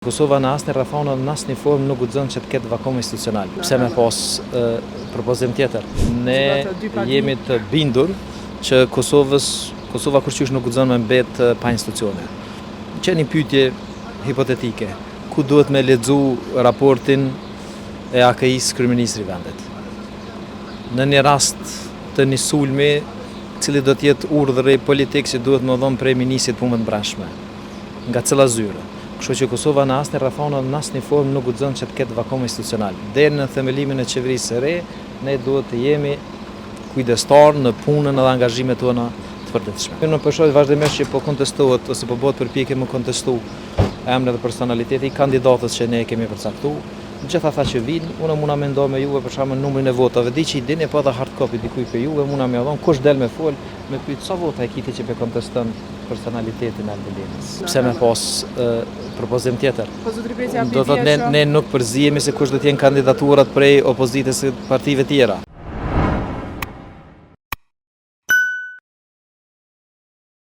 Kosova në asnjë rrethana në asnjë formë nuk guxon që të ketë vakum institucional. Pse me pas propozim tjetër. Ne jemi të bindur që Kosova kurrësisht nuk guxon me mbet pa institucione. Që një pyetje hipotetike, ku duhet me lexu raportin e AKI-s kryeministri i vendit? Në një rast të një sulmi, cili do të jetë urdhri politik që duhet më dhënë prej ministrit punëve të brendshme, nga cila zyre. Kështu që Kosova në asnjë rrethana në asnjë formë nuk guxon që të ketë vakum institucional. Deri në themelimin e qeverisë së re, ne duhet të jemi kujdestar në punën edhe angazhimet tona të përditshme. Unë po shoh vazhdimisht që po kontestohet ose po bëhet përpjekje më kontestu emri dhe personaliteti i kandidatës që ne kemi përcaktuar. Gjithë ata që vinë, unë muna me ndo me juve për shkak numrin e votave, di që i dini po edhe hard copy dikuj për juve, muna me dhon kush del me fol, me pyet sa vota e kiti që pe konteston personalitetin e Albelinës. Pse me pas propozim tjetër. Do të thotë ne nuk përzihemi se kush do të jenë kandidaturat prej opozitës së partive tjera.